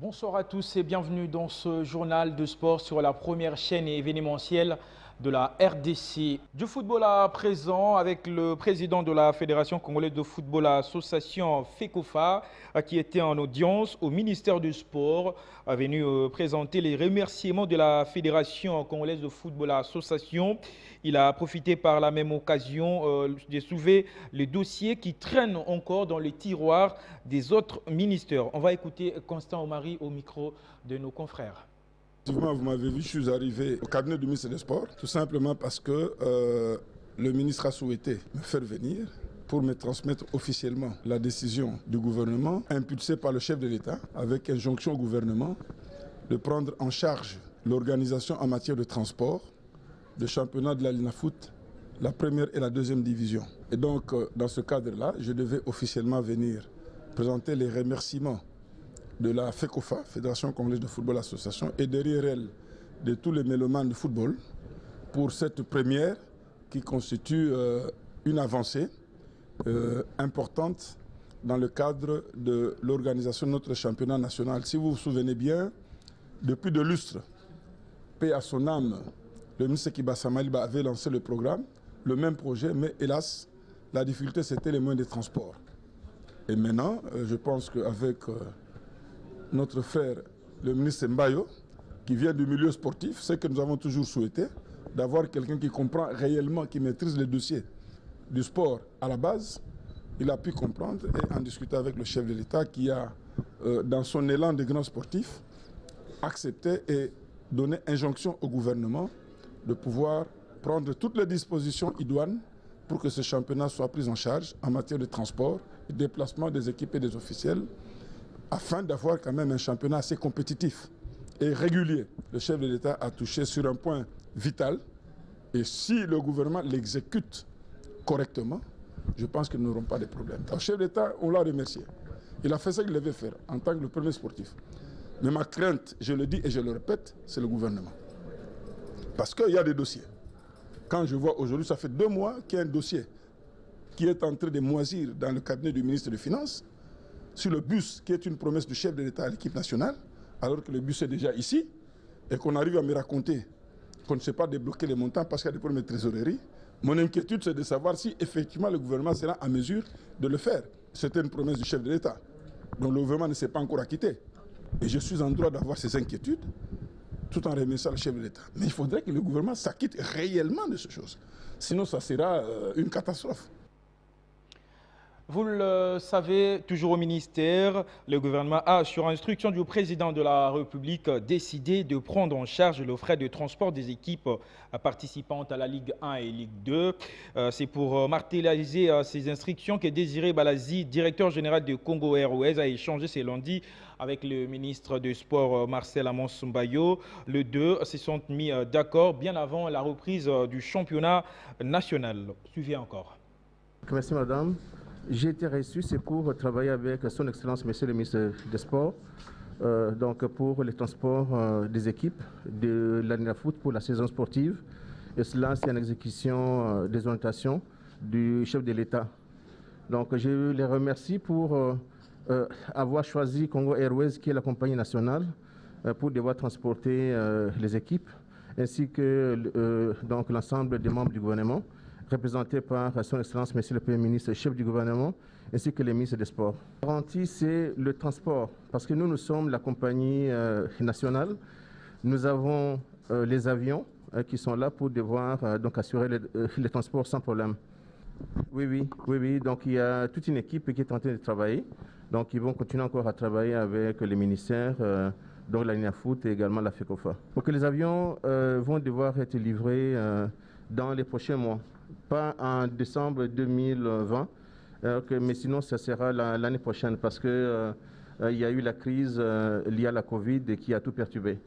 Bonsoir à tous et bienvenue dans ce journal de sport sur la première chaîne événementielle de la RDC. Du football à présent avec le président de la Fédération congolaise de football, l'association FECOFA, qui était en audience au ministère du Sport, a venu présenter les remerciements de la Fédération congolaise de football, l'association. Il a profité par la même occasion de soulever les dossiers qui traînent encore dans les tiroirs des autres ministères. On va écouter Constant Omari au micro de nos confrères. Effectivement, vous m'avez vu, je suis arrivé au cabinet du ministre des Sports, tout simplement parce que le ministre a souhaité me faire venir pour me transmettre officiellement la décision du gouvernement impulsée par le chef de l'État avec injonction au gouvernement de prendre en charge l'organisation en matière de transport de championnat de la Ligue Foot, la première et la deuxième division. Et donc, dans ce cadre-là, je devais officiellement venir présenter les remerciements de la FECOFA, Fédération congolaise de football association, et derrière elle de tous les mélomanes de football pour cette première qui constitue une avancée importante dans le cadre de l'organisation de notre championnat national. Si vous vous souvenez bien, depuis de lustres, paix à son âme, le ministre Kiba Samaliba avait lancé le programme, le même projet, mais hélas, la difficulté c'était les moyens de transport. Et maintenant, je pense qu'avec notre frère, le ministre Mbayo, qui vient du milieu sportif, c'est que nous avons toujours souhaité, d'avoir quelqu'un qui comprend réellement, qui maîtrise les dossiers du sport à la base. Il a pu comprendre et en discuter avec le chef de l'État qui a, dans son élan de grand sportif, accepté et donné injonction au gouvernement de pouvoir prendre toutes les dispositions idoines pour que ce championnat soit pris en charge en matière de transport, de déplacement des équipes et des officiels, afin d'avoir quand même un championnat assez compétitif et régulier. Le chef de l'État a touché sur un point vital et si le gouvernement l'exécute correctement, je pense que nous n'aurons pas de problème. Le chef de l'État, on l'a remercié. Il a fait ce qu'il devait faire en tant que le premier sportif. Mais ma crainte, je le dis et je le répète, c'est le gouvernement. Parce qu'il y a des dossiers. Quand je vois aujourd'hui, ça fait 2 mois qu'il y a un dossier qui est en train de moisir dans le cabinet du ministre des Finances, sur le bus qui est une promesse du chef de l'État à l'équipe nationale, alors que le bus est déjà ici, et qu'on arrive à me raconter qu'on ne sait pas débloquer les montants parce qu'il y a des problèmes de trésorerie. Mon inquiétude, c'est de savoir si effectivement le gouvernement sera en mesure de le faire. C'était une promesse du chef de l'État, dont le gouvernement ne s'est pas encore acquitté. Et je suis en droit d'avoir ces inquiétudes, tout en remerciant le chef de l'État. Mais il faudrait que le gouvernement s'acquitte réellement de ces choses. Sinon, ça sera une catastrophe. Vous le savez, toujours au ministère, le gouvernement a, sur instruction du président de la République, décidé de prendre en charge le frais de transport des équipes participantes à la Ligue 1 et Ligue 2. C'est pour martéliser ces instructions que Désiré Balazi, directeur général de Congo Airways, a échangé ce lundi avec le ministre des Sports Marcel Amons-Mbayo. Les deux se sont mis d'accord bien avant la reprise du championnat national. Suivez encore. Merci madame. J'ai été reçu, c'est pour travailler avec son Excellence, Monsieur le ministre des Sports, donc pour les transports des équipes de l'Arena Foot pour la saison sportive. Et cela, c'est en exécution des orientations du chef de l'État. Donc je les remercie pour avoir choisi Congo Airways, qui est la compagnie nationale, pour devoir transporter les équipes, ainsi que donc l'ensemble des membres du gouvernement, représenté par son Excellence, Monsieur le Premier ministre, chef du gouvernement, ainsi que les ministres des Sports. La garantie, c'est le transport, parce que nous sommes la compagnie nationale. Nous avons les avions qui sont là pour devoir donc assurer les transports sans problème. Oui. Donc il y a toute une équipe qui est en train de travailler. Donc ils vont continuer encore à travailler avec les ministères, donc la Ligue Foot et également la FECOFA. Donc les avions vont devoir être livrés dans les prochains mois. Pas en décembre 2020, mais sinon ça sera l'année prochaine parce qu'il y a eu la crise liée à la Covid qui a tout perturbé.